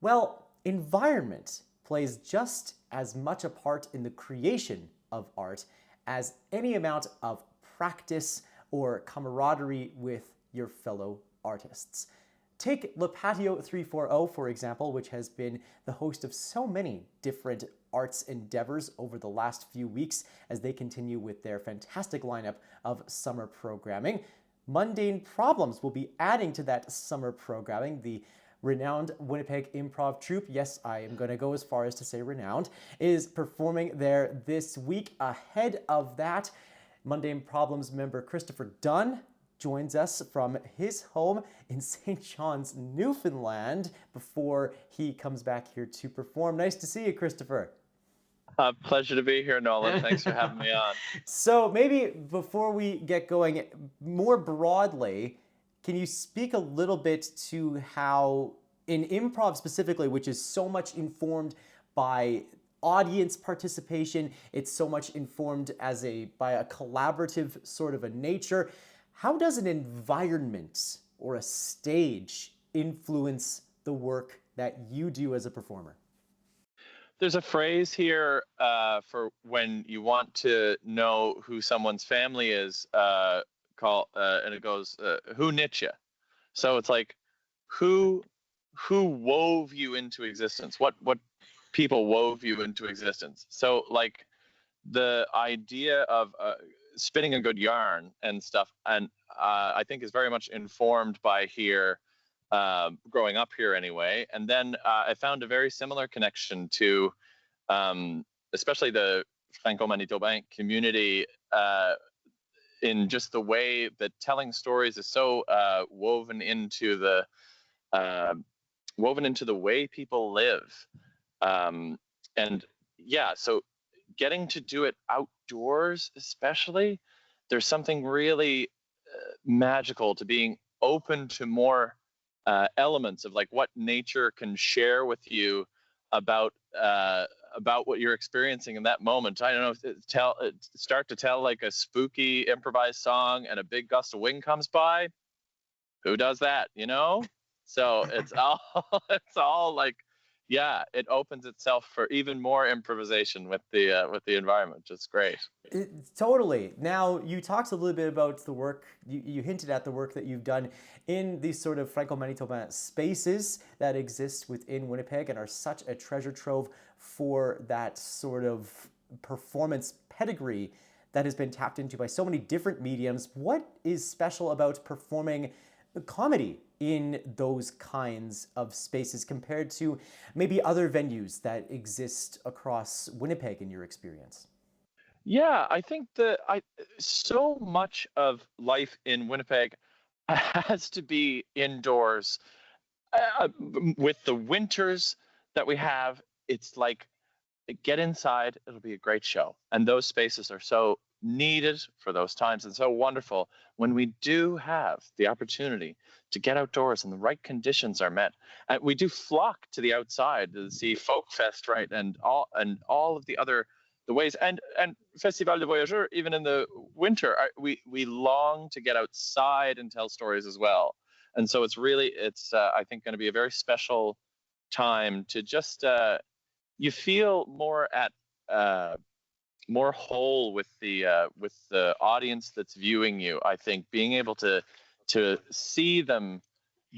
Well, environment plays just as much a part in the creation of art as any amount of practice or camaraderie with your fellow artists. Take the Patio 340, for example, which has been the host of so many different arts endeavors over the last few weeks as they continue with their fantastic lineup of summer programming. Mundane Problems will be adding to that summer programming. The renowned Winnipeg improv troupe, yes, I am going to go as far as to say renowned, is performing there this week. Ahead of that, Mundane Problems member Christopher Dunn joins us from his home in St. John's, Newfoundland, before he comes back here to perform. Nice to see you, Christopher. Pleasure to be here, Nolan. Thanks for having me on. So maybe before we get going, more broadly, can you speak a little bit to how, in improv specifically, which is so much informed by audience participation, it's so much informed by a collaborative sort of a nature, how does an environment or a stage influence the work that you do as a performer? There's a phrase here for when you want to know who someone's family is, and it goes, "Who knit ya?" So it's like, who wove you into existence? What people wove you into existence? So like the idea of spinning a good yarn and stuff, and I think is very much informed by here. Growing up here anyway. And then I found a very similar connection to especially the Franco-Manitobain community in just the way that telling stories is so woven into the way people live. And yeah, so getting to do it outdoors, especially, there's something really magical to being open to more elements of like what nature can share with you about what you're experiencing in that moment. I don't know, start to tell like a spooky improvised song and a big gust of wind comes by. Who does that, you know? So it's all like, yeah, it opens itself for even more improvisation with the environment. It's great. Totally. Now, you talked a little bit about the work, you hinted at the work that you've done in these sort of Franco-Manitobain spaces that exist within Winnipeg and are such a treasure trove for that sort of performance pedigree that has been tapped into by so many different mediums. What is special about performing comedy in those kinds of spaces compared to maybe other venues that exist across Winnipeg in your experience? Yeah, I think so much of life in Winnipeg has to be indoors. With the winters that we have, it's like get inside, it'll be a great show. And those spaces are so needed for those times and so wonderful when we do have the opportunity to get outdoors and the right conditions are met. And we do flock to the outside to see Folk Fest, right? And all of the ways and Festival de Voyageurs, even in the winter, we long to get outside and tell stories as well. And so it's I think going to be a very special time to just you feel more at more whole with the audience that's viewing you. I think being able to see them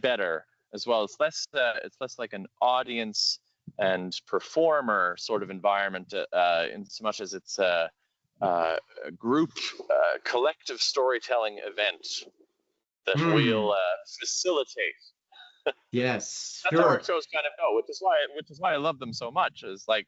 better as well. It's less like an audience and performer sort of environment in so much as it's a group collective storytelling event that we'll facilitate. Yes, That's how our shows kind of go, which is why I love them so much. Is like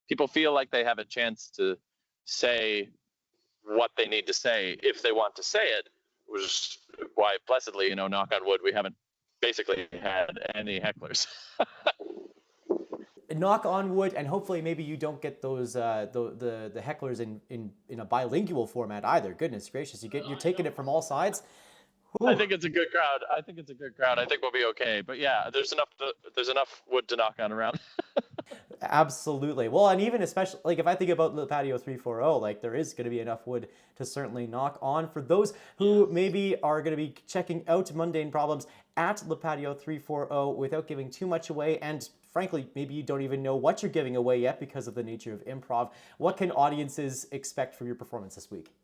people feel like they have a chance to say what they need to say if they want to say it, which is why, blessedly, knock on wood, we haven't basically had any hecklers. Knock on wood, and hopefully maybe you don't get those the hecklers in a bilingual format either. Goodness gracious, you're taking it from all sides. I think it's a good crowd. I think we'll be okay. But yeah, there's enough wood to knock on around. Absolutely. Well, and even especially like if I think about the Patio 340, like there is going to be enough wood to certainly knock on for those who maybe are going to be checking out Mundane Problems at Le Patio 340 without giving too much away. And frankly, maybe you don't even know what you're giving away yet because of the nature of improv. What can audiences expect from your performance this week?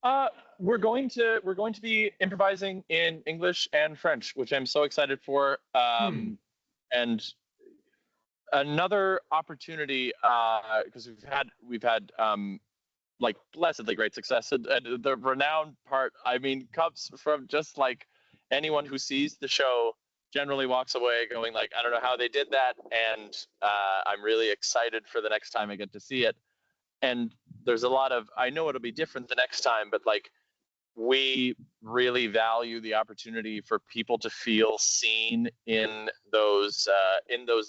Uh, we're going to be improvising in English and French, which I'm so excited for. And another opportunity, because we've had like blessedly great success, and the renowned part, I mean, comes from just like anyone who sees the show generally walks away going like, I don't know how they did that, and I'm really excited for the next time I get to see it. And there's a lot of, I know it'll be different the next time, but like we really value the opportunity for people to feel seen in those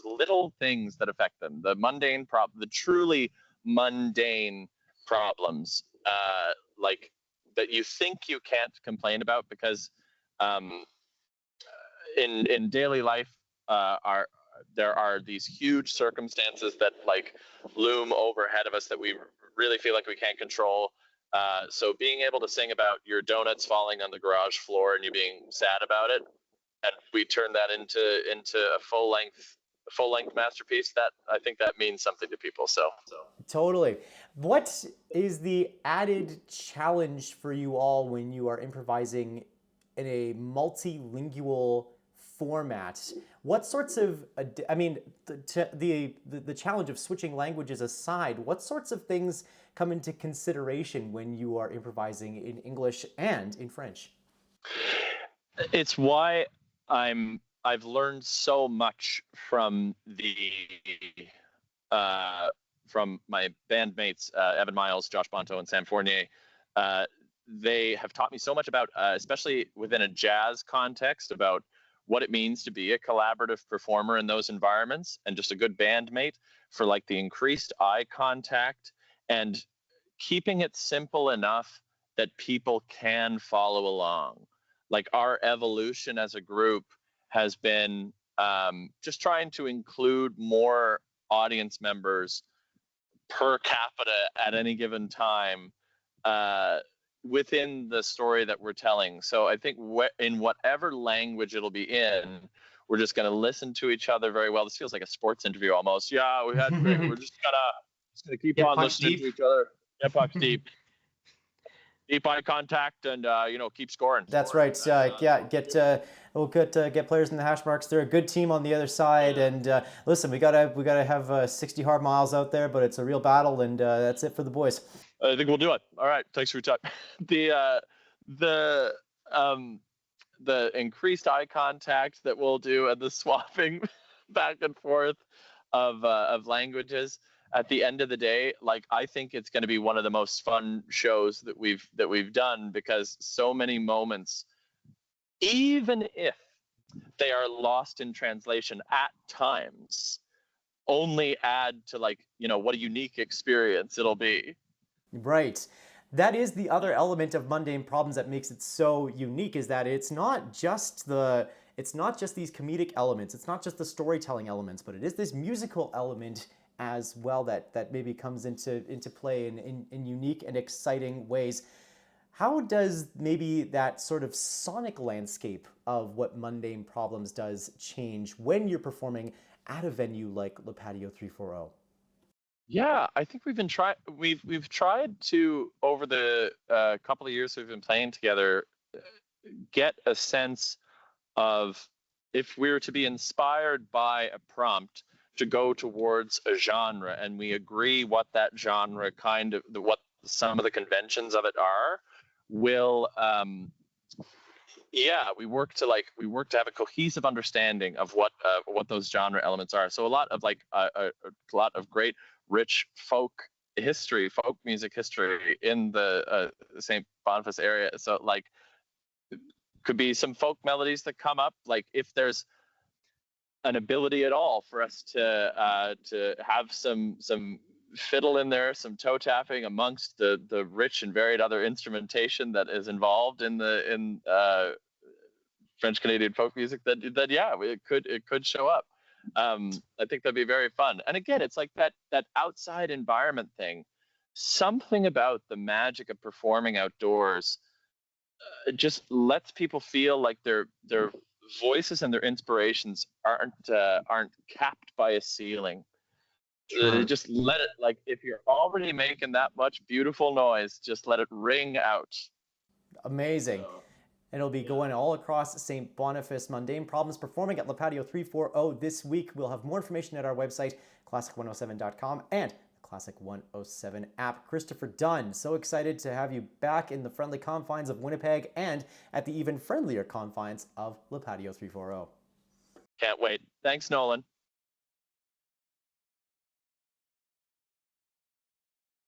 little things that affect them, the truly mundane problems, like that you think you can't complain about because um, in daily life, are there are these huge circumstances that like loom overhead of us that we really feel like we can't control. So being able to sing about your donuts falling on the garage floor and you being sad about it, and we turn that into a full length masterpiece, that I think that means something to people. So Totally. What is the added challenge for you all when you are improvising in a multilingual format? What sorts of, I mean, the challenge of switching languages aside, what sorts of things come into consideration when you are improvising in English and in French? it's why I've learned so much uh, from my bandmates, Evan Miles, Josh Bonto, and Sam Fournier. Uh, they have taught me so much about, especially within a jazz context, about what it means to be a collaborative performer in those environments, and just a good bandmate, for like the increased eye contact and keeping it simple enough that people can follow along. Like our evolution as a group has been just trying to include more audience members per capita at any given time, uh, within the story that we're telling. So I think in whatever language it'll be in, we're just going to listen to each other very well. This feels like a sports interview almost. Yeah, we had great. We're just gonna keep Get on pucks listening deep. to each other. Get pucks deep, deep eye contact, and keep scoring. That's right. Yeah, get players in the hash marks. They're a good team on the other side. And listen, we gotta have 60 hard miles out there, but it's a real battle, and that's it for the boys. I think we'll do it. All right. Thanks for your time. The um the increased eye contact that we'll do, and the swapping back and forth of languages at the end of the day, like I think it's going to be one of the most fun shows that we've done, because so many moments, even if they are lost in translation at times, only add to like what a unique experience it'll be. Right. That is the other element of mundane problems that makes it so unique, is that it's not just these comedic elements, it's not just the storytelling elements, but it is this musical element as well that maybe comes into play in unique and exciting ways. How does maybe that sort of sonic landscape of what Mundane Problems does change when you're performing at a venue like Le Patio 340? Yeah, I think we've tried to, over the couple of years we've been playing together, get a sense of, if we were to be inspired by a prompt, to go towards a genre, and we agree what that genre what some of the conventions of it are, will yeah, we work to have a cohesive understanding of what those genre elements are. So a lot of a lot of great rich folk music history in the St. Boniface area. So like could be some folk melodies that come up, like if there's an ability at all for us to have some fiddle in there, some toe tapping amongst the rich and varied other instrumentation that is involved in French Canadian folk music, that yeah, it could show up. I think that'd be very fun. And again, it's like that outside environment thing. Something about the magic of performing outdoors just lets people feel like their voices and their inspirations aren't capped by a ceiling. Sure. Just let it, like, if you're already making that much beautiful noise, just let it ring out. Amazing. So And it'll be yeah. going all across St. Boniface. Mundane Problems performing at Patio 340 this week. We'll have more information at our website, classic107.com, and the Classic 107 app. Christopher Dunn, so excited to have you back in the friendly confines of Winnipeg and at the even friendlier confines of Patio 340. Can't wait. Thanks, Nolan.